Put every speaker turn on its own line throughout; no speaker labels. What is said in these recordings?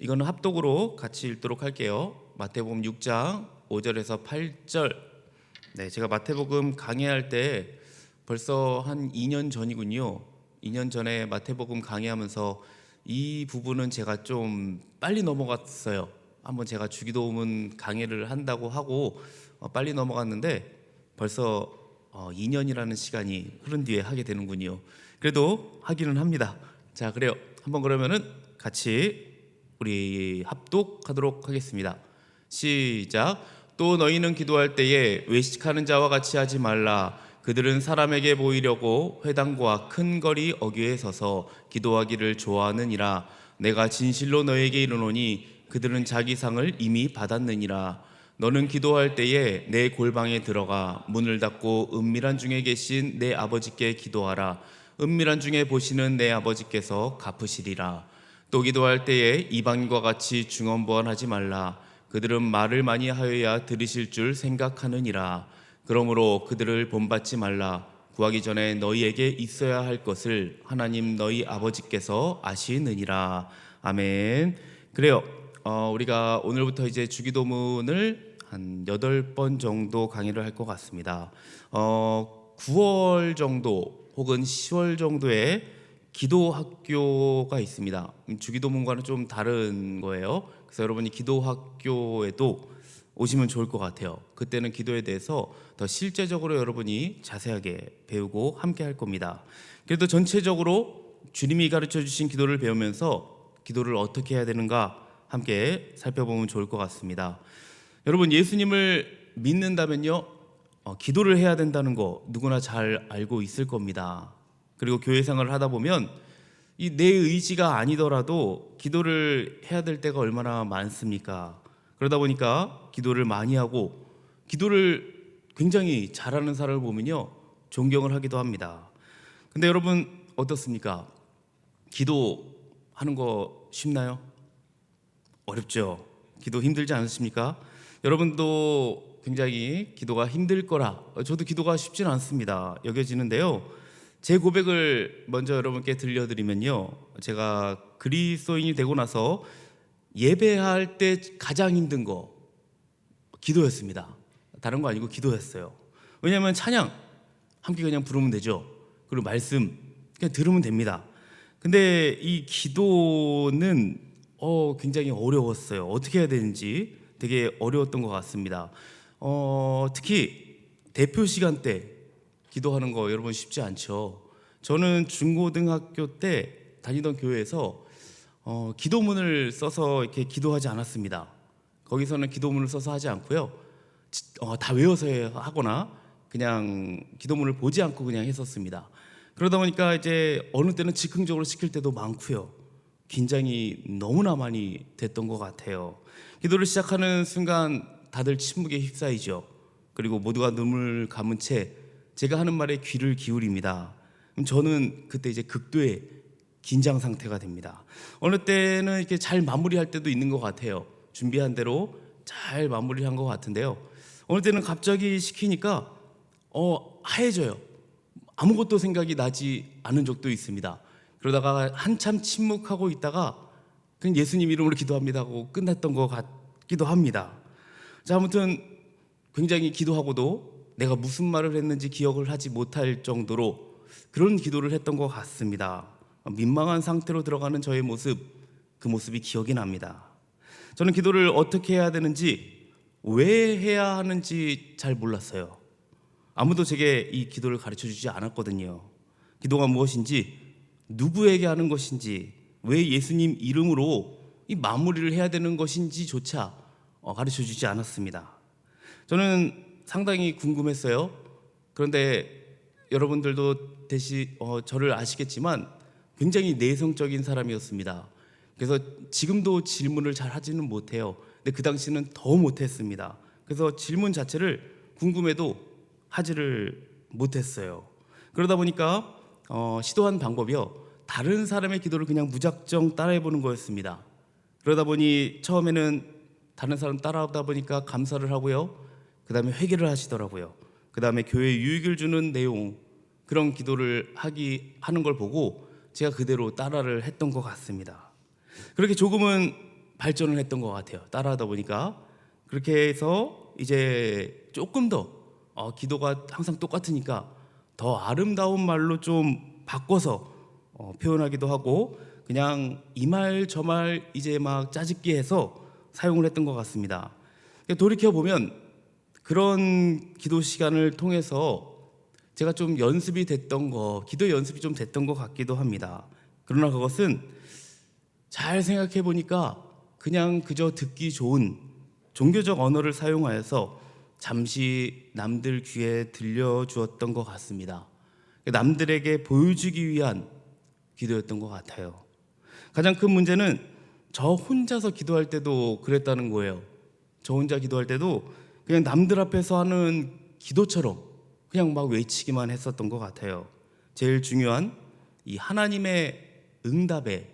이거는 합독으로 같이 읽도록 할게요. 마태복음 6장 5절에서 8절. 네, 제가 마태복음 강해할 때 벌써 한 2년 전이군요. 2년 전에 마태복음 강해하면서 이 부분은 제가 좀 빨리 넘어갔어요. 한번 제가 주기도문 강해를 한다고 하고 빨리 넘어갔는데 벌써 2년이라는 시간이 흐른 뒤에 하게 되는군요. 그래도 하기는 합니다. 자, 그래요. 한번 그러면은 같이 우리 합독하도록 하겠습니다. 시작. 또 너희는 기도할 때에 외식하는 자와 같이 하지 말라. 그들은 사람에게 보이려고 회당과 큰 거리 어귀에 서서 기도하기를 좋아하느니라. 내가 진실로 너희에게 이르노니 그들은 자기 상을 이미 받았느니라. 너는 기도할 때에 내 골방에 들어가 문을 닫고 은밀한 중에 계신 내 아버지께 기도하라. 은밀한 중에 보시는 내 아버지께서 갚으시리라. 또 기도할 때에 이방인과 같이 중언부언하지 말라. 그들은 말을 많이 하여야 들으실 줄 생각하느니라. 그러므로 그들을 본받지 말라. 구하기 전에 너희에게 있어야 할 것을 하나님 너희 아버지께서 아시느니라. 아멘. 그래요. 우리가 오늘부터 이제 주기도문을 한 8번 정도 강의를 할 것 같습니다. 9월 정도 혹은 10월 정도에 기도 학교가 있습니다. 주기도문과는 좀 다른 거예요. 그래서 여러분이 기도 학교에도 오시면 좋을 것 같아요. 그때는 기도에 대해서 더 실제적으로 여러분이 자세하게 배우고 함께 할 겁니다. 그래도 전체적으로 주님이 가르쳐 주신 기도를 배우면서 기도를 어떻게 해야 되는가 함께 살펴보면 좋을 것 같습니다. 여러분, 예수님을 믿는다면요, 기도를 해야 된다는 거 누구나 잘 알고 있을 겁니다. 그리고 교회 생활을 하다 보면 이 내 의지가 아니더라도 기도를 해야 될 때가 얼마나 많습니까? 그러다 보니까 기도를 많이 하고 기도를 굉장히 잘하는 사람을 보면요, 존경을 하기도 합니다. 근데 여러분 어떻습니까? 기도하는 거 쉽나요? 어렵죠. 기도 힘들지 않으십니까? 여러분도 굉장히 기도가 힘들 거라, 저도 기도가 쉽진 않습니다 여겨지는데요, 제 고백을 먼저 여러분께 들려드리면요, 제가 그리스도인이 되고 나서 예배할 때 가장 힘든 거 기도였습니다. 다른 거 아니고 기도였어요. 왜냐하면 찬양 함께 그냥 부르면 되죠. 그리고 말씀 그냥 들으면 됩니다. 근데 이 기도는 굉장히 어려웠어요. 어떻게 해야 되는지 되게 어려웠던 것 같습니다. 특히 대표 시간 때 기도하는 거 여러분 쉽지 않죠. 저는 중고등학교 때 다니던 교회에서 기도문을 써서 이렇게 기도하지 않았습니다. 거기서는 기도문을 써서 하지 않고요, 다 외워서 하거나 그냥 기도문을 보지 않고 그냥 했었습니다. 그러다 보니까 이제 어느 때는 즉흥적으로 시킬 때도 많고요, 긴장이 너무나 많이 됐던 것 같아요. 기도를 시작하는 순간 다들 침묵에 휩싸이죠. 그리고 모두가 눈을 감은 채 제가 하는 말에 귀를 기울입니다. 그럼 저는 그때 이제 극도의 긴장 상태가 됩니다. 어느 때는 이렇게 잘 마무리할 때도 있는 것 같아요. 준비한 대로 잘 마무리를 한 것 같은데요, 어느 때는 갑자기 시키니까 하얘져요. 아무것도 생각이 나지 않은 적도 있습니다. 그러다가 한참 침묵하고 있다가 그냥 예수님 이름으로 기도합니다 하고 끝났던 것 같기도 합니다. 자, 아무튼 굉장히 기도하고도 내가 무슨 말을 했는지 기억을 하지 못할 정도로 그런 기도를 했던 것 같습니다. 민망한 상태로 들어가는 저의 모습, 그 모습이 기억이 납니다. 저는 기도를 어떻게 해야 되는지, 왜 해야 하는지 잘 몰랐어요. 아무도 제게 이 기도를 가르쳐 주지 않았거든요. 기도가 무엇인지, 누구에게 하는 것인지, 왜 예수님 이름으로 이 마무리를 해야 되는 것인지조차 가르쳐 주지 않았습니다. 저는 상당히 궁금했어요. 그런데 여러분들도 저를 아시겠지만 굉장히 내성적인 사람이었습니다. 그래서 지금도 질문을 잘 하지는 못해요. 근데 그 당시는 더 못했습니다. 그래서 질문 자체를 궁금해도 하지를 못했어요. 그러다 보니까 시도한 방법이요, 다른 사람의 기도를 그냥 무작정 따라해보는 거였습니다. 그러다 보니 처음에는 다른 사람 따라하다 보니까 감사를 하고요, 그 다음에 회개를 하시더라고요. 그 다음에 교회에 유익을 주는 내용, 그런 기도를 하는 걸 보고 제가 그대로 따라를 했던 것 같습니다. 그렇게 조금은 발전을 했던 것 같아요. 따라하다 보니까 그렇게 해서 이제 조금 더 기도가 항상 똑같으니까 더 아름다운 말로 좀 바꿔서 표현하기도 하고 그냥 이 말 저 말 이제 막 짜집기 해서 사용을 했던 것 같습니다. 돌이켜 보면 그런 기도 시간을 통해서 제가 좀 연습이 됐던 기도 연습이 좀 됐던 것 같기도 합니다. 그러나 그것은 잘 생각해 보니까 그냥 그저 듣기 좋은 종교적 언어를 사용하여서 잠시 남들 귀에 들려주었던 것 같습니다. 남들에게 보여주기 위한 기도였던 것 같아요. 가장 큰 문제는 저 혼자서 기도할 때도 그랬다는 거예요. 저 혼자 기도할 때도 그냥 남들 앞에서 하는 기도처럼 그냥 막 외치기만 했었던 것 같아요. 제일 중요한 이 하나님의 응답에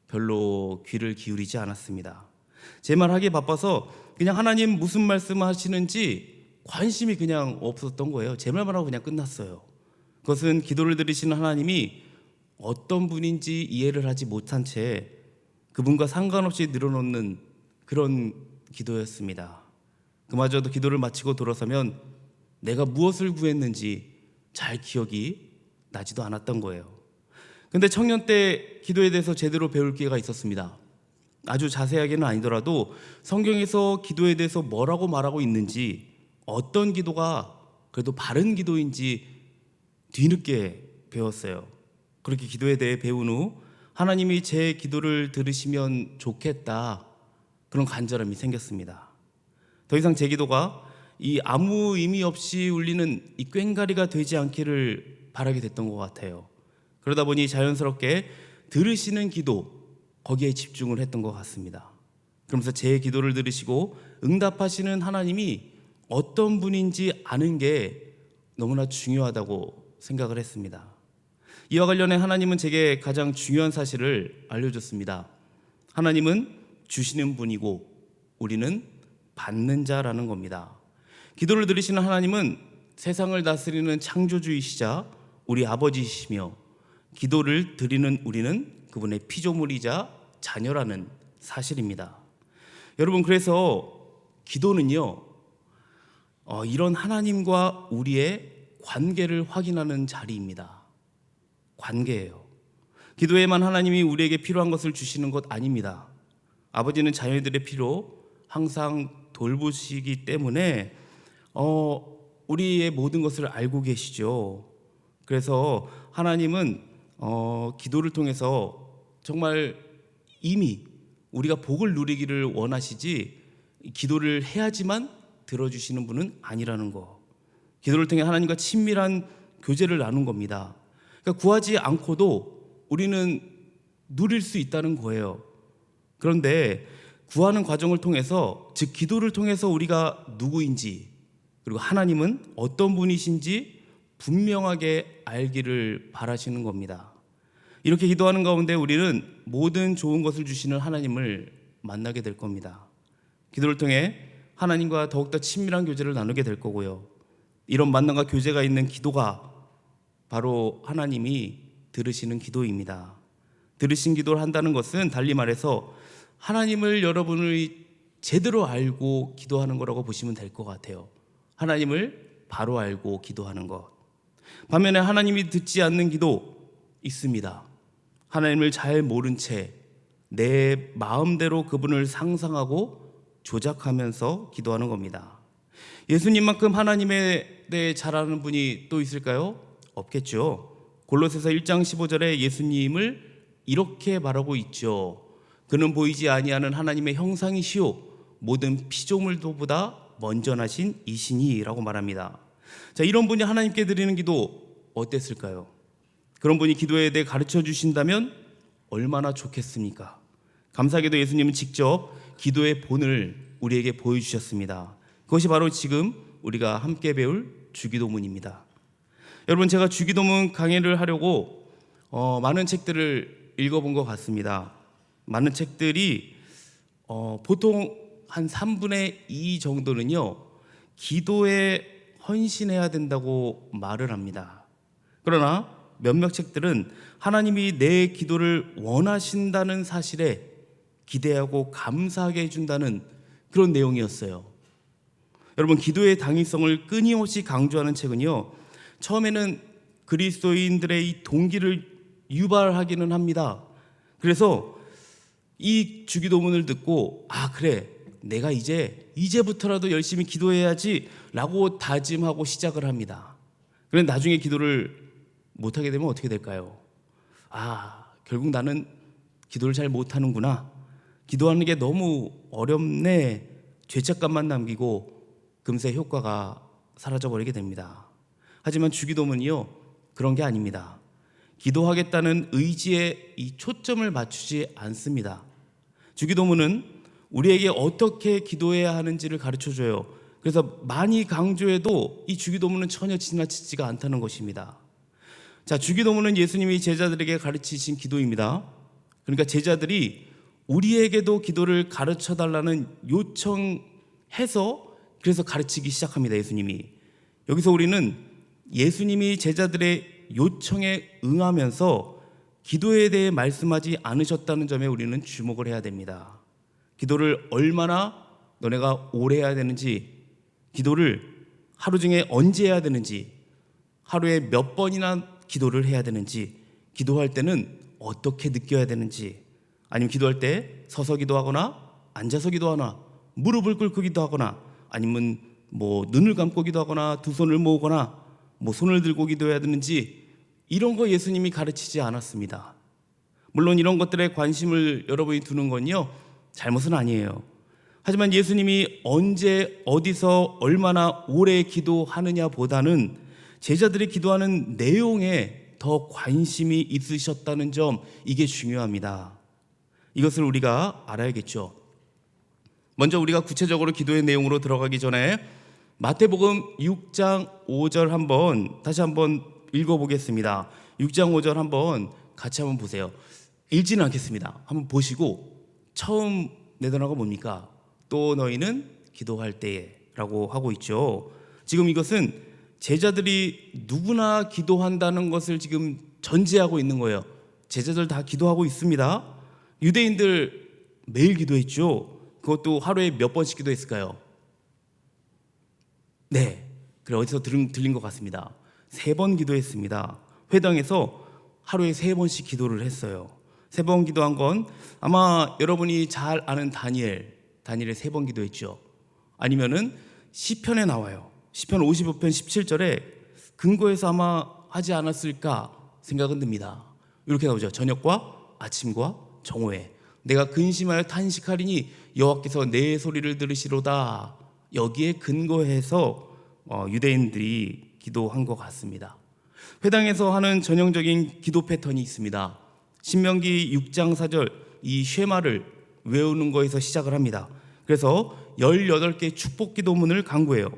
별로 귀를 기울이지 않았습니다. 제 말 하기 바빠서 그냥 하나님 무슨 말씀 하시는지 관심이 그냥 없었던 거예요. 제 말만 하고 그냥 끝났어요. 그것은 기도를 들으시는 하나님이 어떤 분인지 이해를 하지 못한 채 그분과 상관없이 늘어놓는 그런 기도였습니다. 그마저도 기도를 마치고 돌아서면 내가 무엇을 구했는지 잘 기억이 나지도 않았던 거예요. 근데 청년 때 기도에 대해서 제대로 배울 기회가 있었습니다. 아주 자세하게는 아니더라도 성경에서 기도에 대해서 뭐라고 말하고 있는지, 어떤 기도가 그래도 바른 기도인지 뒤늦게 배웠어요. 그렇게 기도에 대해 배운 후 하나님이 제 기도를 들으시면 좋겠다, 그런 간절함이 생겼습니다. 더 이상 제 기도가 이 아무 의미 없이 울리는 이 꽹가리가 되지 않기를 바라게 됐던 것 같아요. 그러다 보니 자연스럽게 들으시는 기도, 거기에 집중을 했던 것 같습니다. 그러면서 제 기도를 들으시고 응답하시는 하나님이 어떤 분인지 아는 게 너무나 중요하다고 생각을 했습니다. 이와 관련해 하나님은 제게 가장 중요한 사실을 알려줬습니다. 하나님은 주시는 분이고 우리는 받는 자라는 겁니다. 기도를 들으시는 하나님은 세상을 다스리는 창조주이시자 우리 아버지이시며, 기도를 드리는 우리는 그분의 피조물이자 자녀라는 사실입니다. 여러분, 그래서 기도는요, 이런 하나님과 우리의 관계를 확인하는 자리입니다. 관계예요. 기도에만 하나님이 우리에게 필요한 것을 주시는 것 아닙니다. 아버지는 자녀들의 필요 항상 돌보시기 때문에 우리의 모든 것을 알고 계시죠. 그래서 하나님은 기도를 통해서 정말 이미 우리가 복을 누리기를 원하시지, 기도를 해야지만 들어주시는 분은 아니라는 거. 기도를 통해 하나님과 친밀한 교제를 나눈 겁니다. 그러니까 구하지 않고도 우리는 누릴 수 있다는 거예요. 그런데 구하는 과정을 통해서, 즉 기도를 통해서 우리가 누구인지, 그리고 하나님은 어떤 분이신지 분명하게 알기를 바라시는 겁니다. 이렇게 기도하는 가운데 우리는 모든 좋은 것을 주시는 하나님을 만나게 될 겁니다. 기도를 통해 하나님과 더욱더 친밀한 교제를 나누게 될 거고요. 이런 만남과 교제가 있는 기도가 바로 하나님이 들으시는 기도입니다. 들으신 기도를 한다는 것은 달리 말해서 하나님을 여러분이 제대로 알고 기도하는 거라고 보시면 될 것 같아요. 하나님을 바로 알고 기도하는 것. 반면에 하나님이 듣지 않는 기도 있습니다. 하나님을 잘 모른 채 내 마음대로 그분을 상상하고 조작하면서 기도하는 겁니다. 예수님만큼 하나님에 대해 잘 아는 분이 또 있을까요? 없겠죠. 골로새서 1장 15절에 예수님을 이렇게 말하고 있죠. 그는 보이지 아니하는 하나님의 형상이시오 모든 피조물도보다 먼저 나신 이시니라고 말합니다. 자, 이런 분이 하나님께 드리는 기도 어땠을까요? 그런 분이 기도에 대해 가르쳐 주신다면 얼마나 좋겠습니까? 감사하게도 예수님은 직접 기도의 본을 우리에게 보여주셨습니다. 그것이 바로 지금 우리가 함께 배울 주기도문입니다. 여러분, 제가 주기도문 강의를 하려고 많은 책들을 읽어본 것 같습니다. 많은 책들이 보통 한 3분의 2 정도는요, 기도에 헌신해야 된다고 말을 합니다. 그러나 몇몇 책들은 하나님이 내 기도를 원하신다는 사실에 기대하고 감사하게 해준다는 그런 내용이었어요. 여러분, 기도의 당위성을 끊임없이 강조하는 책은요, 처음에는 그리스도인들의 이 동기를 유발하기는 합니다. 그래서 이 주기도문을 듣고 그래, 내가 이제부터라도 열심히 기도해야지 라고 다짐하고 시작을 합니다. 그런데 나중에 기도를 못하게 되면 어떻게 될까요? 결국 나는 기도를 잘 못하는구나, 기도하는 게 너무 어렵네, 죄책감만 남기고 금세 효과가 사라져버리게 됩니다. 하지만 주기도문이요, 그런 게 아닙니다. 기도하겠다는 의지에 이 초점을 맞추지 않습니다. 주기도문은 우리에게 어떻게 기도해야 하는지를 가르쳐줘요. 그래서 많이 강조해도 이 주기도문은 전혀 지나치지가 않다는 것입니다. 자, 주기도문은 예수님이 제자들에게 가르치신 기도입니다. 그러니까 제자들이 우리에게도 기도를 가르쳐달라는 요청해서 그래서 가르치기 시작합니다. 예수님이. 여기서 우리는 예수님이 제자들의 요청에 응하면서 기도에 대해 말씀하지 않으셨다는 점에 우리는 주목을 해야 됩니다. 기도를 얼마나 너네가 오래 해야 되는지, 기도를 하루 중에 언제 해야 되는지, 하루에 몇 번이나 기도를 해야 되는지, 기도할 때는 어떻게 느껴야 되는지, 아니면 기도할 때 서서 기도하거나 앉아서 기도하거나 무릎을 꿇고 기도하거나 아니면 눈을 감고 기도하거나 두 손을 모으거나 손을 들고 기도해야 되는지, 이런 거 예수님이 가르치지 않았습니다. 물론 이런 것들에 관심을 여러분이 두는 건요, 잘못은 아니에요. 하지만 예수님이 언제 어디서 얼마나 오래 기도하느냐 보다는 제자들이 기도하는 내용에 더 관심이 있으셨다는 점, 이게 중요합니다. 이것을 우리가 알아야겠죠. 먼저 우리가 구체적으로 기도의 내용으로 들어가기 전에 마태복음 6장 5절 다시 한번 읽어보겠습니다. 6장 5절 같이 한번 보세요. 읽지는 않겠습니다. 한번 보시고, 처음 내단어가 뭡니까? 또 너희는 기도할 때에 라고 하고 있죠. 지금 이것은 제자들이 누구나 기도한다는 것을 지금 전제하고 있는 거예요. 제자들 다 기도하고 있습니다. 유대인들 매일 기도했죠. 그것도 하루에 몇 번씩 기도했을까요? 네, 그래, 어디서 들린 것 같습니다. 3번 기도했습니다. 회당에서 하루에 3번씩 기도를 했어요. 3번 기도한 건 아마 여러분이 잘 아는 다니엘에 3번 기도했죠. 아니면은 시편에 나와요. 시편 55편 17절에 근거해서 아마 하지 않았을까 생각은 듭니다. 이렇게 나오죠. 저녁과 아침과 정오에 내가 근심하여 탄식하리니 여호와께서 내 소리를 들으시로다. 여기에 근거해서 유대인들이 기도한 것 같습니다. 회당에서 하는 전형적인 기도 패턴이 있습니다. 신명기 6장 4절 이 쉐마를 외우는 거에서 시작을 합니다. 그래서 18개 축복 기도문을 강구해요.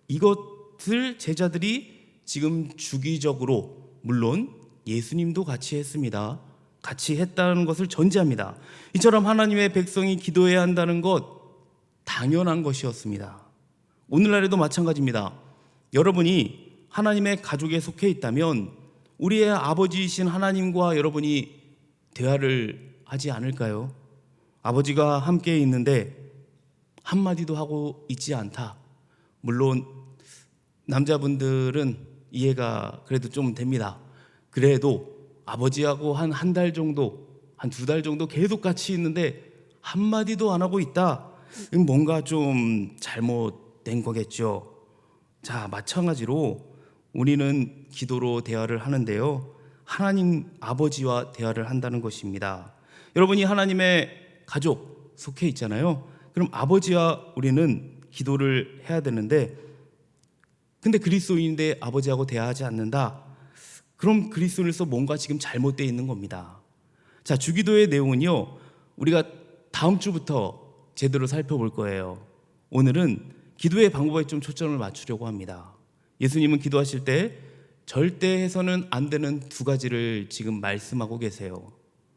이것을 제자들이 지금 주기적으로, 물론 예수님도 같이 했습니다. 같이 했다는 것을 전제합니다. 이처럼 하나님의 백성이 기도해야 한다는 것, 당연한 것이었습니다. 오늘날에도 마찬가지입니다. 여러분이 하나님의 가족에 속해 있다면 우리의 아버지이신 하나님과 여러분이 대화를 하지 않을까요? 아버지가 함께 있는데 한마디도 하고 있지 않다. 물론 남자분들은 이해가 그래도 좀 됩니다. 그래도 아버지하고 한 달 정도, 한 2달 정도 계속 같이 있는데 한마디도 안 하고 있다. 뭔가 좀 잘못된 거겠죠. 자, 마찬가지로 우리는 기도로 대화를 하는데요, 하나님 아버지와 대화를 한다는 것입니다. 여러분이 하나님의 가족 속해 있잖아요. 그럼 아버지와 우리는 기도를 해야 되는데, 근데 그리스도인인데 아버지하고 대화하지 않는다? 그럼 그리스도인으로서 뭔가 지금 잘못되어 있는 겁니다. 자, 주기도의 내용은요, 우리가 다음 주부터 제대로 살펴볼 거예요. 오늘은 기도의 방법에 좀 초점을 맞추려고 합니다. 예수님은 기도하실 때 절대 해서는 안 되는 2가지를 지금 말씀하고 계세요.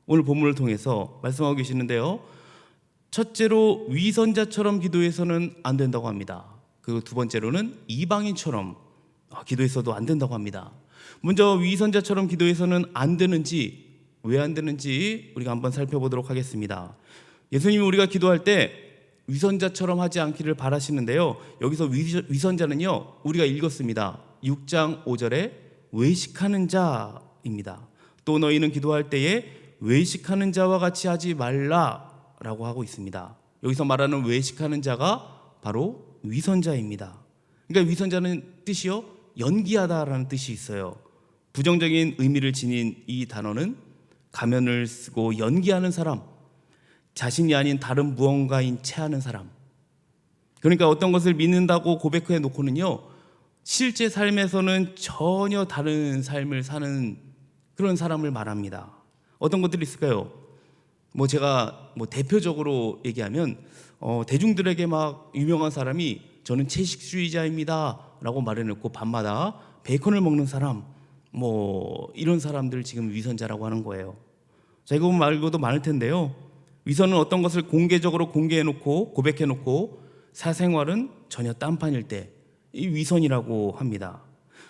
오늘 본문을 통해서 말씀하고 계시는데요, 첫째로 위선자처럼 기도해서는 안 된다고 합니다. 그리고 2번째로는 이방인처럼 기도해서도 안 된다고 합니다. 먼저 위선자처럼 기도해서는 안 되는지, 왜 안 되는지 우리가 한번 살펴보도록 하겠습니다. 예수님이 우리가 기도할 때 위선자처럼 하지 않기를 바라시는데요. 여기서 위선자는요, 우리가 읽었습니다. 6장 5절에 외식하는 자입니다. 또 너희는 기도할 때에 외식하는 자와 같이 하지 말라라고 하고 있습니다. 여기서 말하는 외식하는 자가 바로 위선자입니다. 그러니까 위선자는 뜻이요, 연기하다라는 뜻이 있어요. 부정적인 의미를 지닌 이 단어는 가면을 쓰고 연기하는 사람, 자신이 아닌 다른 무언가인 체하는 사람. 그러니까 어떤 것을 믿는다고 고백해 놓고는요, 실제 삶에서는 전혀 다른 삶을 사는 그런 사람을 말합니다. 어떤 것들이 있을까요? 제가 대표적으로 얘기하면 대중들에게 막 유명한 사람이 저는 채식주의자입니다 라고 말해놓고 밤마다 베이컨을 먹는 사람, 이런 사람들 지금 위선자라고 하는 거예요. 자, 이거 말고도 많을 텐데요. 위선은 어떤 것을 공개적으로 공개해놓고 고백해놓고 사생활은 전혀 딴판일 때 이 위선이라고 합니다.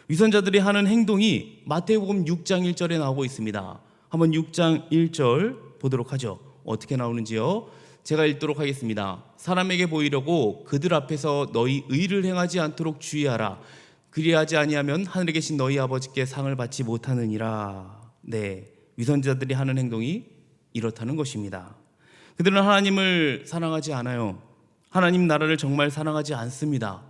위선자들이 하는 행동이 마태복음 6장 1절에 나오고 있습니다. 한번 6장 1절 보도록 하죠. 어떻게 나오는지요? 제가 읽도록 하겠습니다. 사람에게 보이려고 그들 앞에서 너희 의를 행하지 않도록 주의하라. 그리하지 아니하면 하늘에 계신 너희 아버지께 상을 받지 못하느니라. 네, 위선자들이 하는 행동이 이렇다는 것입니다. 그들은 하나님을 사랑하지 않아요. 하나님 나라를 정말 사랑하지 않습니다.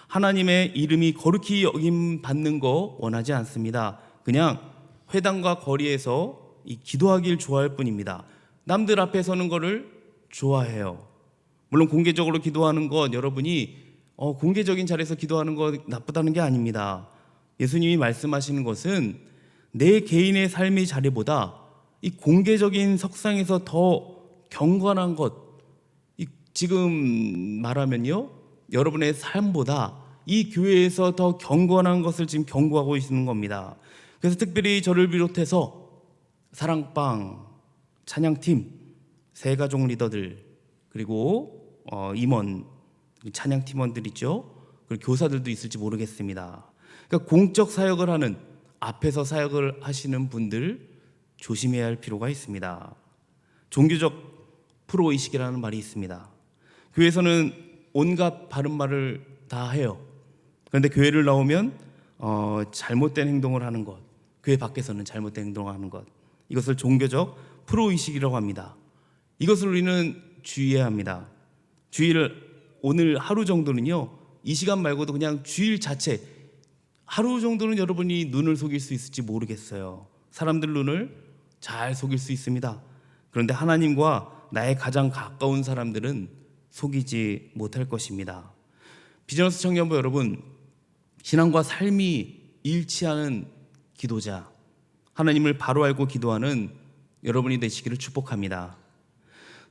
하나님의 이름이 거룩히 여김 받는 거 원하지 않습니다. 그냥 회당과 거리에서 기도하길 좋아할 뿐입니다. 남들 앞에 서는 거를 좋아해요. 물론 공개적으로 기도하는 것, 여러분이 공개적인 자리에서 기도하는 것 나쁘다는 게 아닙니다. 예수님이 말씀하시는 것은 내 개인의 삶의 자리보다 이 공개적인 석상에서 더 경건한 것, 지금 말하면요, 여러분의 삶보다 이 교회에서 더 경건한 것을 지금 경고하고 있는 겁니다. 그래서 특별히 저를 비롯해서 사랑방, 찬양팀, 새가족 리더들, 그리고 임원, 찬양팀원들 있죠. 그리고 교사들도 있을지 모르겠습니다. 그러니까 공적 사역을 하는, 앞에서 사역을 하시는 분들 조심해야 할 필요가 있습니다. 종교적 프로의식이라는 말이 있습니다. 교회에서는 온갖 바른 말을 다 해요. 그런데 교회를 나오면 잘못된 행동을 하는 것, 교회 밖에서는 잘못된 행동을 하는 것, 이것을 종교적 프로의식이라고 합니다. 이것을 우리는 주의해야 합니다. 주의를 오늘 하루 정도는요, 이 시간 말고도 그냥 주일 자체 하루 정도는 여러분이 눈을 속일 수 있을지 모르겠어요. 사람들 눈을 잘 속일 수 있습니다. 그런데 하나님과 나의 가장 가까운 사람들은 속이지 못할 것입니다. 비전너스 청년부 여러분, 신앙과 삶이 일치하는 기도자, 하나님을 바로 알고 기도하는 여러분이 되시기를 축복합니다.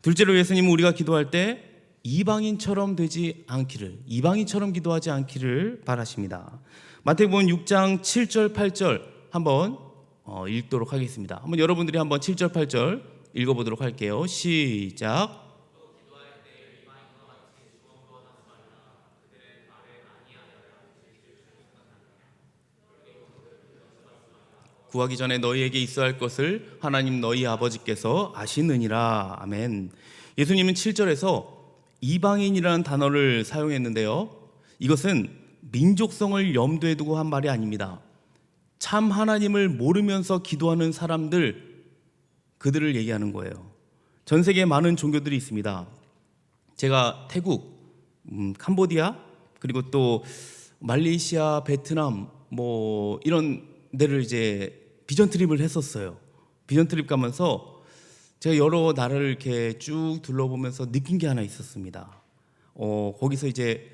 둘째로, 예수님은 우리가 기도할 때 이방인처럼 되지 않기를, 이방인처럼 기도하지 않기를 바라십니다. 마태복음 6장 7절 8절 한번 읽도록 하겠습니다. 한번 여러분들이 한번 7절 8절 읽어보도록 할게요. 시작. 구하기 전에 너희에게 있어야 할 것을 하나님 너희 아버지께서 아시느니라. 아멘. 예수님은 7절에서 이방인이라는 단어를 사용했는데요, 이것은 민족성을 염두에 두고 한 말이 아닙니다. 참 하나님을 모르면서 기도하는 사람들, 그들을 얘기하는 거예요. 전 세계에 많은 종교들이 있습니다. 제가 태국, 캄보디아, 그리고 또 말레이시아, 베트남 이런 데를 이제 비전 트립을 했었어요. 비전 트립 가면서 제가 여러 나라를 이렇게 쭉 둘러보면서 느낀 게 하나 있었습니다. 거기서 이제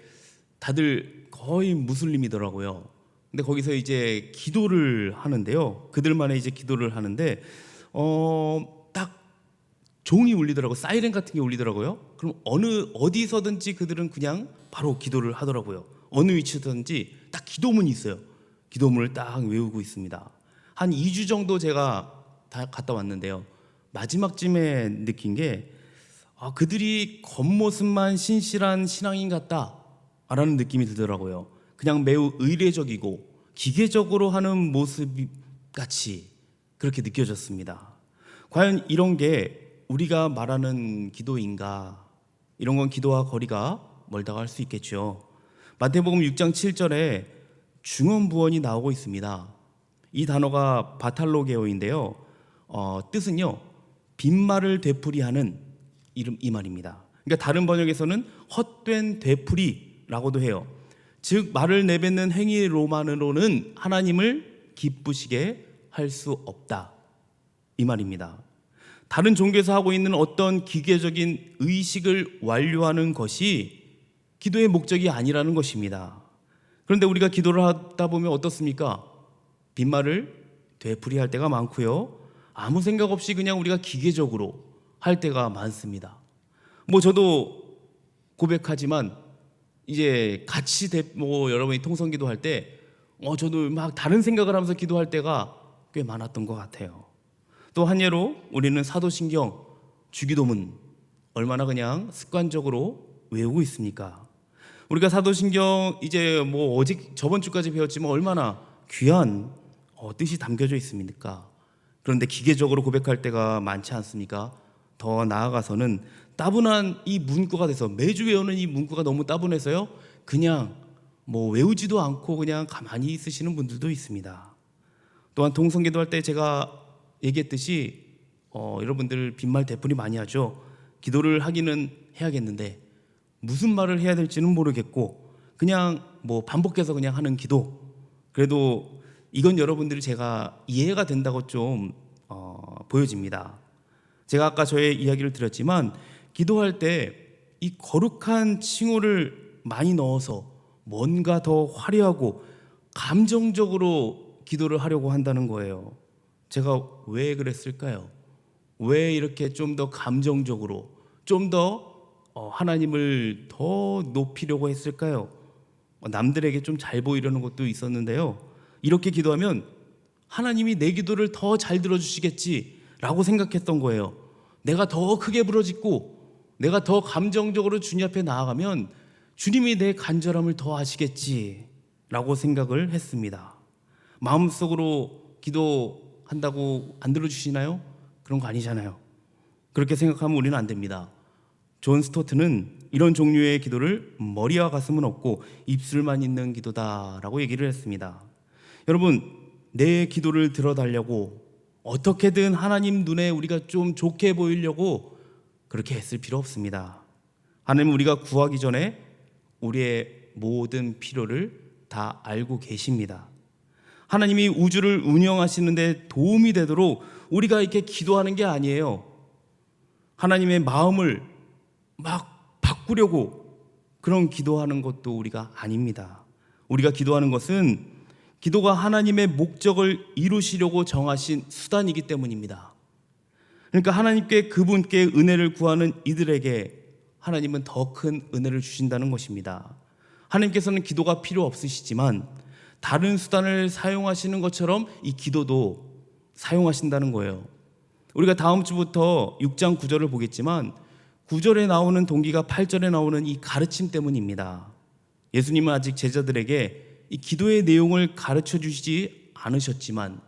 다들 거의 무슬림이더라고요. 근데 거기서 이제 기도를 하는데요, 그들만의 이제 기도를 하는데 딱 종이 울리더라고요. 사이렌 같은 게 울리더라고요. 그럼 어디서든지 그들은 그냥 바로 기도를 하더라고요. 어느 위치든지 딱 기도문이 있어요. 기도문을 딱 외우고 있습니다. 한 2주 정도 제가 다 갔다 왔는데요, 마지막쯤에 느낀 게 그들이 겉모습만 신실한 신앙인 같다라는 느낌이 들더라고요. 그냥 매우 의례적이고 기계적으로 하는 모습 같이 그렇게 느껴졌습니다. 과연 이런 게 우리가 말하는 기도인가? 이런 건 기도와 거리가 멀다고 할 수 있겠죠. 마태복음 6장 7절에 중언부언이 나오고 있습니다. 이 단어가 바탈로게오인데요. 뜻은요, 빈말을 되풀이하는 이 말입니다. 그러니까 다른 번역에서는 헛된 되풀이라고도 해요. 즉 말을 내뱉는 행위로만으로는 하나님을 기쁘시게 할 수 없다, 이 말입니다. 다른 종교에서 하고 있는 어떤 기계적인 의식을 완료하는 것이 기도의 목적이 아니라는 것입니다. 그런데 우리가 기도를 하다 보면 어떻습니까? 빈말을 되풀이할 때가 많고요, 아무 생각 없이 그냥 우리가 기계적으로 할 때가 많습니다. 저도 고백하지만 이제 같이 여러분이 통성 기도할 때 저도 막 다른 생각을 하면서 기도할 때가 꽤 많았던 것 같아요. 또 한 예로 우리는 사도신경, 주기도문 얼마나 그냥 습관적으로 외우고 있습니까? 우리가 사도신경 이제 어제 저번 주까지 배웠지만 얼마나 귀한 뜻이 담겨져 있습니까? 그런데 기계적으로 고백할 때가 많지 않습니까? 더 나아가서는 따분한 이 문구가 돼서 매주 외우는 이 문구가 너무 따분해서요, 그냥 외우지도 않고 그냥 가만히 있으시는 분들도 있습니다. 또한 통성기도할 때 제가 얘기했듯이 여러분들 빈말 되풀이 많이 하죠. 기도를 하기는 해야겠는데 무슨 말을 해야 될지는 모르겠고 그냥 반복해서 그냥 하는 기도, 그래도 이건 여러분들이 제가 이해가 된다고 좀 보여집니다. 제가 아까 저의 이야기를 드렸지만 기도할 때 이 거룩한 칭호를 많이 넣어서 뭔가 더 화려하고 감정적으로 기도를 하려고 한다는 거예요. 제가 왜 그랬을까요? 왜 이렇게 좀 더 감정적으로 좀 더 하나님을 더 높이려고 했을까요? 남들에게 좀 잘 보이려는 것도 있었는데요, 이렇게 기도하면 하나님이 내 기도를 더 잘 들어주시겠지라고 생각했던 거예요. 내가 더 크게 부르짖고 내가 더 감정적으로 주님 앞에 나아가면 주님이 내 간절함을 더 아시겠지라고 생각을 했습니다. 마음속으로 기도한다고 안 들어주시나요? 그런 거 아니잖아요. 그렇게 생각하면 우리는 안 됩니다. 존 스토트는 이런 종류의 기도를 머리와 가슴은 없고 입술만 있는 기도다라고 얘기를 했습니다. 여러분, 내 기도를 들어달라고 어떻게든 하나님 눈에 우리가 좀 좋게 보이려고 그렇게 애쓸 필요 없습니다. 하나님은 우리가 구하기 전에 우리의 모든 필요를 다 알고 계십니다. 하나님이 우주를 운영하시는데 도움이 되도록 우리가 이렇게 기도하는 게 아니에요. 하나님의 마음을 막 바꾸려고 그런 기도하는 것도 우리가 아닙니다. 우리가 기도하는 것은 기도가 하나님의 목적을 이루시려고 정하신 수단이기 때문입니다. 그러니까 하나님께 그분께 은혜를 구하는 이들에게 하나님은 더 큰 은혜를 주신다는 것입니다. 하나님께서는 기도가 필요 없으시지만 다른 수단을 사용하시는 것처럼 이 기도도 사용하신다는 거예요. 우리가 다음 주부터 6장 9절을 보겠지만 9절에 나오는 동기가 8절에 나오는 이 가르침 때문입니다. 예수님은 아직 제자들에게 이 기도의 내용을 가르쳐 주시지 않으셨지만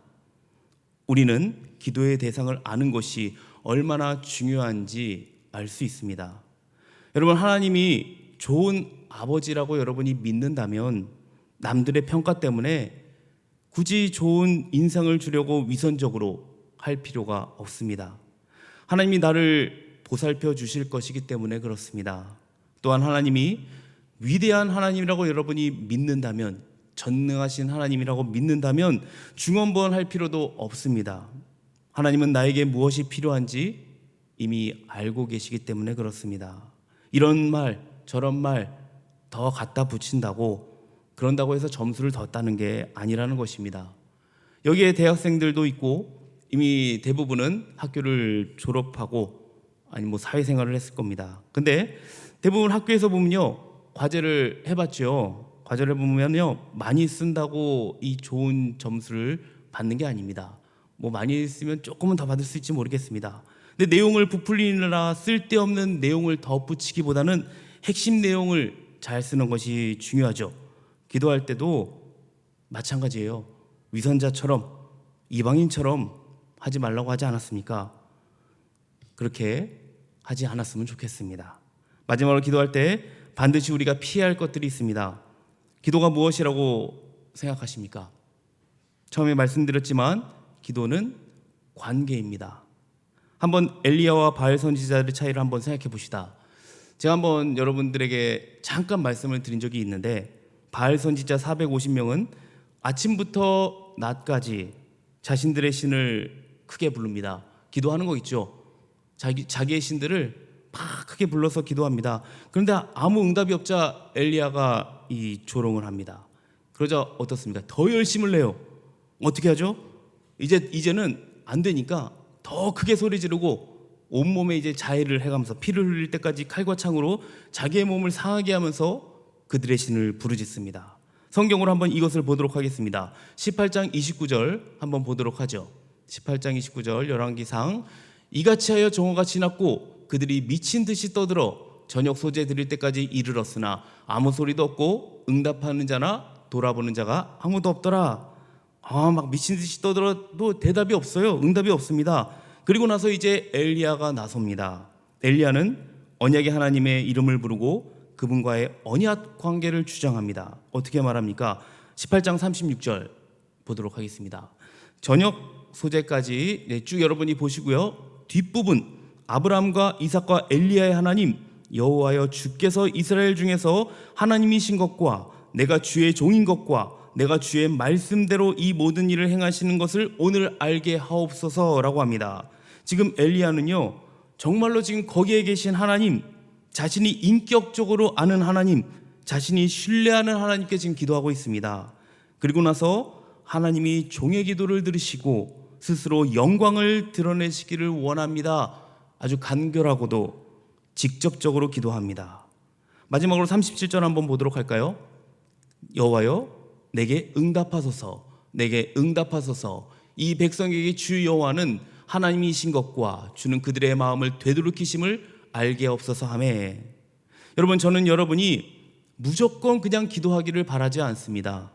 우리는 기도의 대상을 아는 것이 얼마나 중요한지 알 수 있습니다. 여러분, 하나님이 좋은 아버지라고 여러분이 믿는다면 남들의 평가 때문에 굳이 좋은 인상을 주려고 위선적으로 할 필요가 없습니다. 하나님이 나를 보살펴 주실 것이기 때문에 그렇습니다. 또한 하나님이 위대한 하나님이라고 여러분이 믿는다면, 전능하신 하나님이라고 믿는다면 중언부언할 필요도 없습니다. 하나님은 나에게 무엇이 필요한지 이미 알고 계시기 때문에 그렇습니다. 이런 말 저런 말 더 갖다 붙인다고, 그런다고 해서 점수를 더 따는 게 아니라는 것입니다. 여기에 대학생들도 있고 이미 대부분은 학교를 졸업하고 아니 사회생활을 했을 겁니다. 근데 대부분 학교에서 보면요, 과제를 해봤죠. 과제를 보면요, 많이 쓴다고 이 좋은 점수를 받는 게 아닙니다. 많이 쓰면 조금은 더 받을 수 있지 모르겠습니다. 근데 내용을 부풀리느라 쓸데없는 내용을 덧붙이기보다는 핵심 내용을 잘 쓰는 것이 중요하죠. 기도할 때도 마찬가지예요. 위선자처럼 이방인처럼 하지 말라고 하지 않았습니까? 그렇게 하지 않았으면 좋겠습니다. 마지막으로 기도할 때 반드시 우리가 피해야 할 것들이 있습니다. 기도가 무엇이라고 생각하십니까? 처음에 말씀드렸지만 기도는 관계입니다. 한번 엘리야와 바알 선지자들의 차이를 한번 생각해 봅시다. 제가 한번 여러분들에게 잠깐 말씀을 드린 적이 있는데, 바알 선지자 450명은 아침부터 낮까지 자신들의 신을 크게 부릅니다. 기도하는 거 있죠. 자기의 신들을 막 크게 불러서 기도합니다. 그런데 아무 응답이 없자 엘리야가 이 조롱을 합니다. 그러자 어떻습니까? 더 열심을 내요. 어떻게 하죠? 이제는 안 되니까 더 크게 소리 지르고 온몸에 이제 자해를 해가면서 피를 흘릴 때까지 칼과 창으로 자기의 몸을 상하게 하면서 그들의 신을 부르짖습니다. 성경으로 한번 이것을 보도록 하겠습니다. 18장 29절 한번 보도록 하죠. 18장 29절 열왕기상, 이같이 하여 정오가 지났고 그들이 미친 듯이 떠들어 저녁 소재 드릴 때까지 이르렀으나 아무 소리도 없고 응답하는 자나 돌아보는 자가 아무도 없더라. 막 미친 듯이 떠들어도 대답이 없어요. 응답이 없습니다. 그리고 나서 이제 엘리야가 나섭니다. 엘리야는 언약의 하나님의 이름을 부르고 그분과의 언약 관계를 주장합니다. 어떻게 말합니까? 18장 36절 보도록 하겠습니다. 저녁 소재까지 쭉 여러분이 보시고요. 뒷부분, 아브라함과 이삭과 엘리야의 하나님 여호와여, 주께서 이스라엘 중에서 하나님이신 것과 내가 주의 종인 것과 내가 주의 말씀대로 이 모든 일을 행하시는 것을 오늘 알게 하옵소서라고 합니다. 지금 엘리야는요, 정말로 지금 거기에 계신 하나님, 자신이 인격적으로 아는 하나님, 자신이 신뢰하는 하나님께 지금 기도하고 있습니다. 그리고 나서 하나님이 종의 기도를 들으시고 스스로 영광을 드러내시기를 원합니다. 아주 간결하고도 직접적으로 기도합니다. 마지막으로 37절 한번 보도록 할까요? 여호와여, 내게 응답하소서, 내게 응답하소서. 이 백성에게 주 여호와는 하나님이신 것과 주는 그들의 마음을 되돌이키심을 알게 없어서 하매. 여러분, 저는 여러분이 무조건 그냥 기도하기를 바라지 않습니다.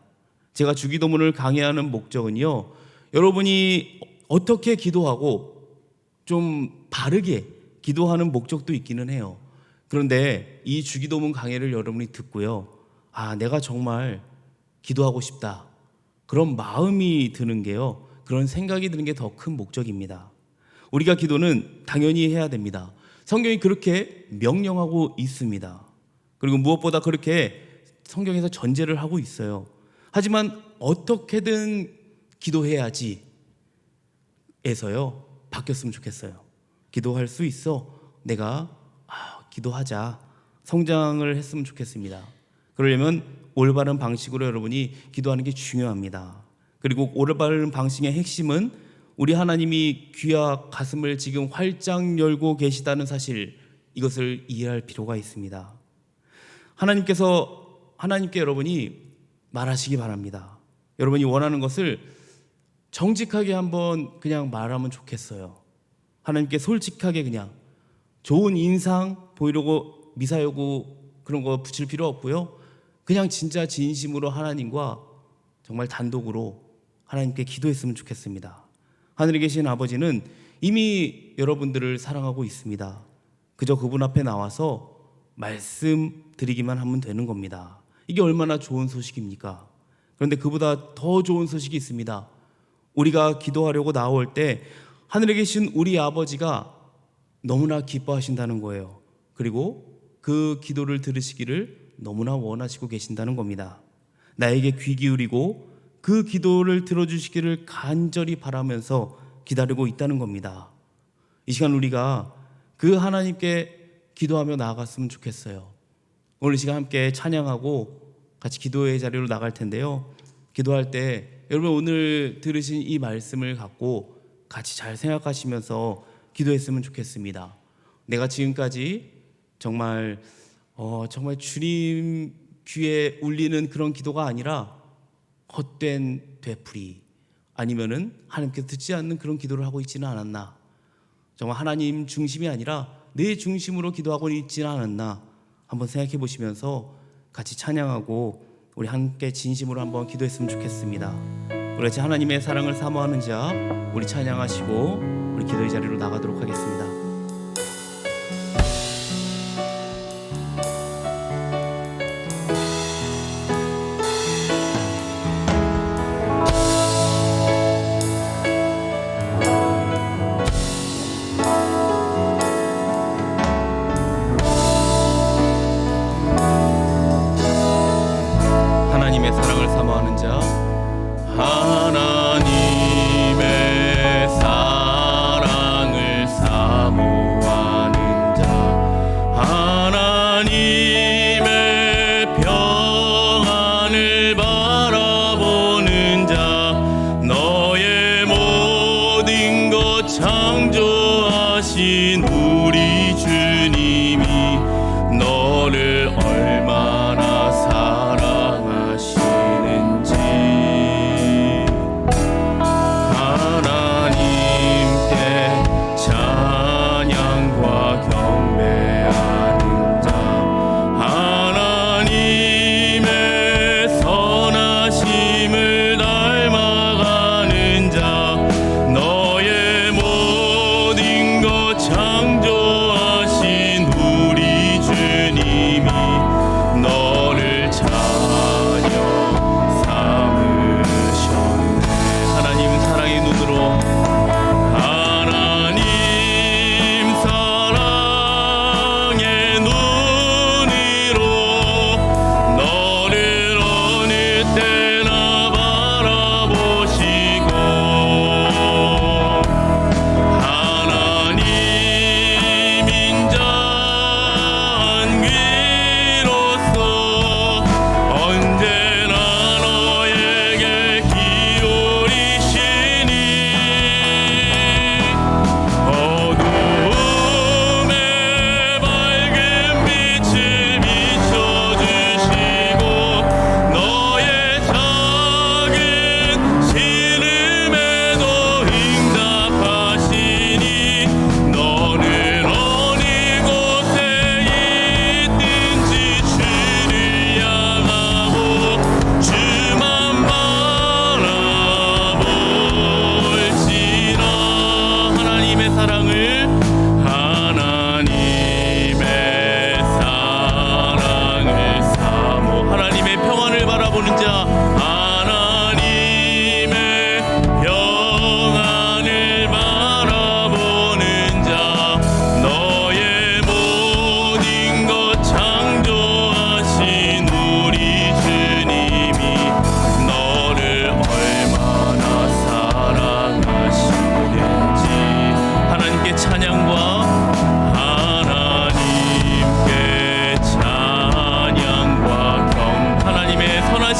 제가 주기도문을 강의하는 목적은요, 여러분이 어떻게 기도하고 좀 바르게 기도하는 목적도 있기는 해요. 그런데 이 주기도문 강의를 여러분이 듣고요, 내가 정말 기도하고 싶다, 그런 마음이 드는 게요, 그런 생각이 드는 게 더 큰 목적입니다. 우리가 기도는 당연히 해야 됩니다. 성경이 그렇게 명령하고 있습니다. 그리고 무엇보다 그렇게 성경에서 전제를 하고 있어요. 하지만 어떻게든 기도해야지 에서요 바뀌었으면 좋겠어요. 기도할 수 있어, 내가 기도하자, 성장을 했으면 좋겠습니다. 그러려면 올바른 방식으로 여러분이 기도하는 게 중요합니다. 그리고 올바른 방식의 핵심은 우리 하나님이 귀와 가슴을 지금 활짝 열고 계시다는 사실, 이것을 이해할 필요가 있습니다. 하나님께 여러분이 말하시기 바랍니다. 여러분이 원하는 것을 정직하게 한번 그냥 말하면 좋겠어요. 하나님께 솔직하게 그냥 좋은 인상 보이려고 미사여구 그런 거 붙일 필요 없고요. 그냥 진짜 진심으로 하나님과 정말 단독으로 하나님께 기도했으면 좋겠습니다. 하늘에 계신 아버지는 이미 여러분들을 사랑하고 있습니다. 그저 그분 앞에 나와서 말씀드리기만 하면 되는 겁니다. 이게 얼마나 좋은 소식입니까? 그런데 그보다 더 좋은 소식이 있습니다. 우리가 기도하려고 나올 때 하늘에 계신 우리 아버지가 너무나 기뻐하신다는 거예요. 그리고 그 기도를 들으시기를 너무나 원하시고 계신다는 겁니다. 나에게 귀 기울이고 그 기도를 들어주시기를 간절히 바라면서 기다리고 있다는 겁니다. 이 시간 우리가 그 하나님께 기도하며 나아갔으면 좋겠어요. 오늘 이 시간 함께 찬양하고 같이 기도의 자리로 나갈 텐데요, 기도할 때 여러분 오늘 들으신 이 말씀을 갖고 같이 잘 생각하시면서 기도했으면 좋겠습니다. 내가 지금까지 정말 주님 귀에 울리는 그런 기도가 아니라 헛된 되풀이, 아니면은 하나님께서 듣지 않는 그런 기도를 하고 있지는 않았나, 정말 하나님 중심이 아니라 내 중심으로 기도하고 있지는 않았나 한번 생각해 보시면서 같이 찬양하고 우리 함께 진심으로 한번 기도했으면 좋겠습니다. 우리 같이 하나님의 사랑을 사모하는 자, 우리 찬양하시고 우리 기도의 자리로 나가도록 하겠습니다.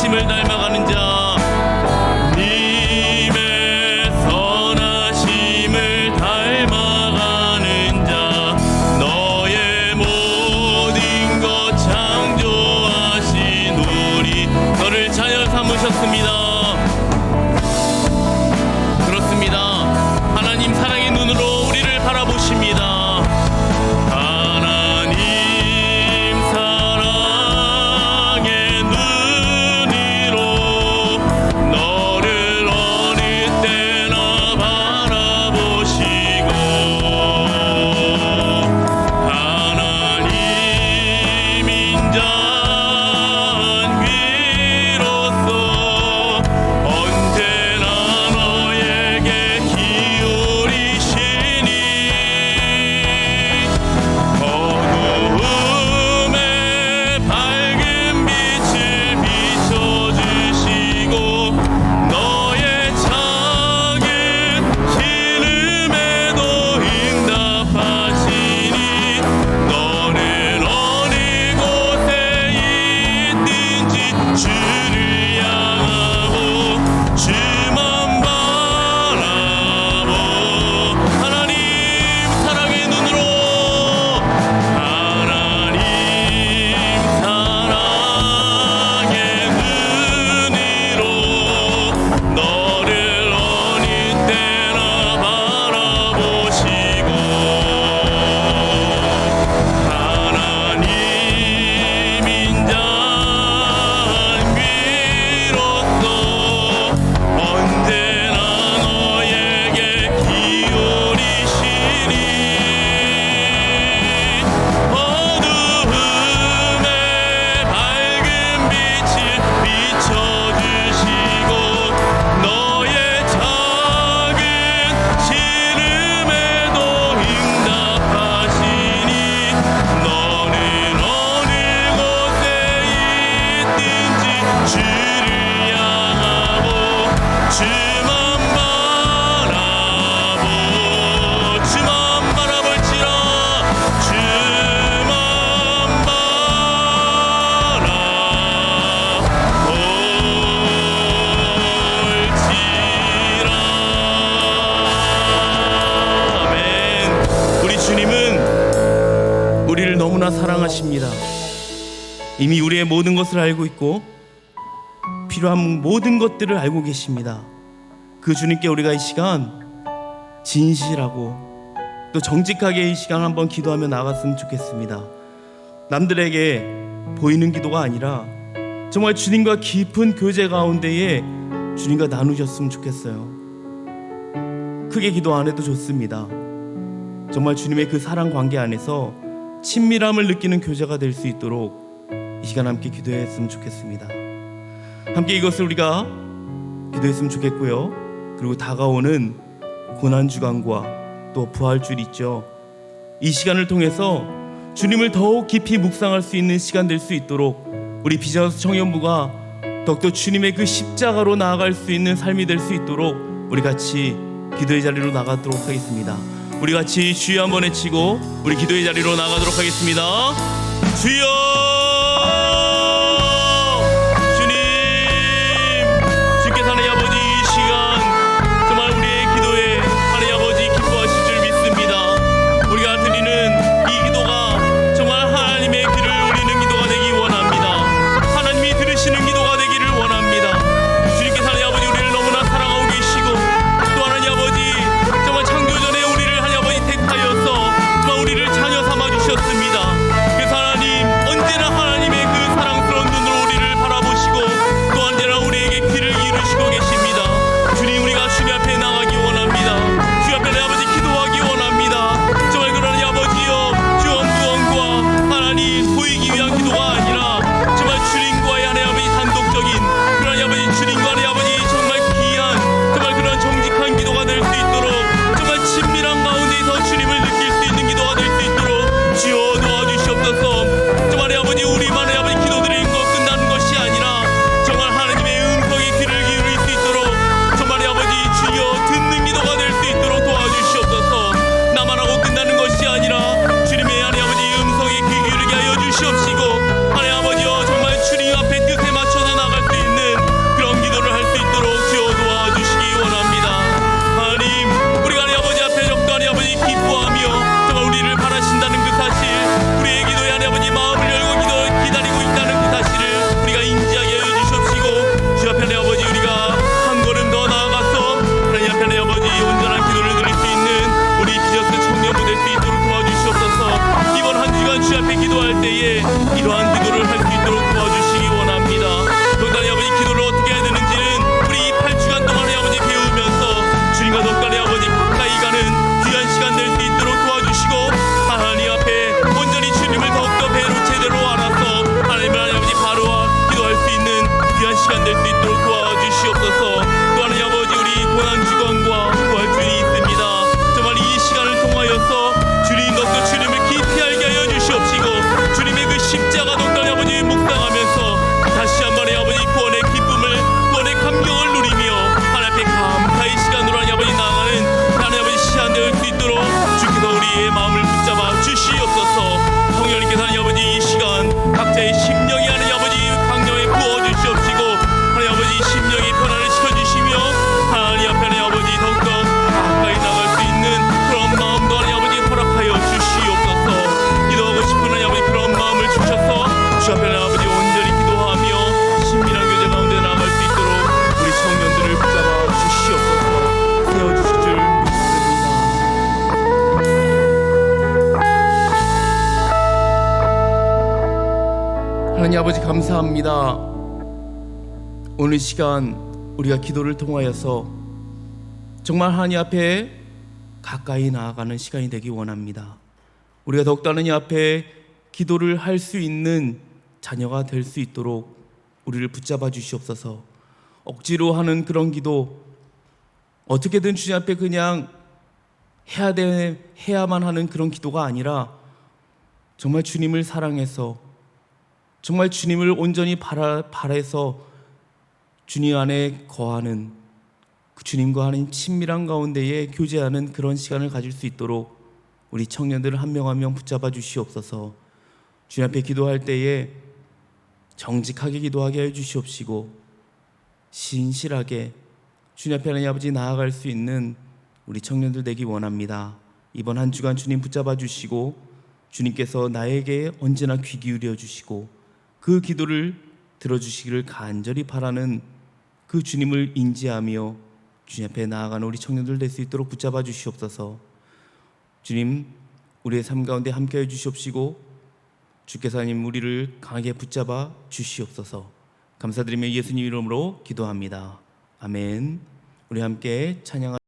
선하심을 닮아가는 자, 님의 선하심을 닮아가는 자, 너의 모든 것 창조하신 우리 너를 자녀 삼으셨습니다. 그렇습니다. 하나님 사랑의 눈으로 우리를 바라보십니다. 사랑하십니다. 이미 우리의 모든 것을 알고 있고 필요한 모든 것들을 알고 계십니다. 그 주님께 우리가 이 시간 진실하고 또 정직하게 이 시간 한번 기도하며 나갔으면 좋겠습니다. 남들에게 보이는 기도가 아니라 정말 주님과 깊은 교제 가운데에 주님과 나누셨으면 좋겠어요. 크게 기도 안 해도 좋습니다. 정말 주님의 그 사랑 관계 안에서 친밀함을 느끼는 교제가 될 수 있도록 이 시간 함께 기도했으면 좋겠습니다. 함께 이것을 우리가 기도했으면 좋겠고요. 그리고 다가오는 고난주간과 또 부활주일 있죠. 이 시간을 통해서 주님을 더욱 깊이 묵상할 수 있는 시간 될 수 있도록 우리 비전하우스 청년부가 더욱더 주님의 그 십자가로 나아갈 수 있는 삶이 될 수 있도록 우리 같이 기도의 자리로 나가도록 하겠습니다. 우리 같이 주여 한번 외치고 우리 기도의 자리로 나가도록 하겠습니다. 주여, 주님, 주께서 하나님 아버지 이 시간 정말 우리의 기도에 하나님 아버지 기뻐하실 줄 믿습니다. 우리가 드리는 이 기도가 정말 하나님의 귀를 울리는 기도가 되기 원합니다. 하나님이 들으시는 기도가 되기를 원합니다. 주님께서 하나님 아버지 우리를 너무나 사랑하고 계시고 또 하나님 아버지 정말 창조전에 우리를 택하여서 정말 우리를 자녀 삼아 주셨습니다. 그래서 하나님 언제 앞에 이러한 기도를 할 수 있도록 도와주시기 원합니다. 독단의 아버지 기도를 어떻게 해야 되는지는 우리 이 8주간 동안에 아버지 배우면서 주님과 독단의 아버지 가까이 가는 귀한 시간 될 수 있도록 도와주시고 하나님 앞에 온전히 주님을 더욱더 배로 제대로 알아서 하나님을 아버지 바로와 기도할 수 있는 귀한 시간 될 수 있도록 도와주시옵소서. 또 하나님 아버지 우리 고난주간과 부활주일이 있습니다. 정말 이 시간을 통하여서 주님 더욱더 주님을 깊이 알게 하여 주시옵시고 주님의 그 십자가 독단의 아버지 묵상하면서 다시 한번의 아버지 구원의 기쁨을 구원의 감격을 누리며 하나님 앞에 감사의 시간으로 하나님 아버지 나아가는 하나님 아버지 시간 될 수 있도록 주께서 우리의 마음을 붙잡아 주시옵소서. 성령님께서 하나님 아버지 이 시간 각자의 심령이 하나님 아버지 강령에 부어 주시옵시고 하나님 아버지 심령의 변화를 시켜주시며 하나님 앞에 하나님 아버지 더욱더 가까이 나갈 수 있는 그런 마음도 하나님 아버지 허락하여 주시옵소서. 기도하고 싶은 하나님 아버지 그런 마음을 주셔서 주 앞에 하나님 아버지 온전히 기도하며 신밀한 교제 가운데 나아갈 수 있도록 우리 청년들을 붙잡아 주시옵소서. 세워주실 줄 믿습니다. 하나님 아버지 감사합니다. 오늘 시간 우리가 기도를 통하여서 정말 하나님 앞에 가까이 나아가는 시간이 되기 원합니다. 우리가 더욱더 하나님 앞에 기도를 할 수 있는 자녀가 될 수 있도록 우리를 붙잡아 주시옵소서. 억지로 하는 그런 기도, 어떻게든 주님 앞에 그냥 해야만 하는 그런 기도가 아니라 정말 주님을 사랑해서 정말 주님을 온전히 바라서 주님 안에 거하는 그 주님과 하는 친밀한 가운데에 교제하는 그런 시간을 가질 수 있도록 우리 청년들을 한 명 한 명 붙잡아 주시옵소서. 주님 앞에 기도할 때에 정직하게 기도하게 해 주시옵시고 신실하게 주님 앞에 하나님 아버지 나아갈 수 있는 우리 청년들 되기 원합니다. 이번 한 주간 주님 붙잡아 주시고 주님께서 나에게 언제나 귀 기울여 주시고 그 기도를 들어주시기를 간절히 바라는 그 주님을 인지하며 주님 앞에 나아가는 우리 청년들 될 수 있도록 붙잡아 주시옵소서. 주님 우리의 삶 가운데 함께해 주시옵시고 주께서 하나님 우리를 강하게 붙잡아 주시옵소서. 감사드리며 예수님 이름으로 기도합니다. 아멘. 우리 함께 찬양하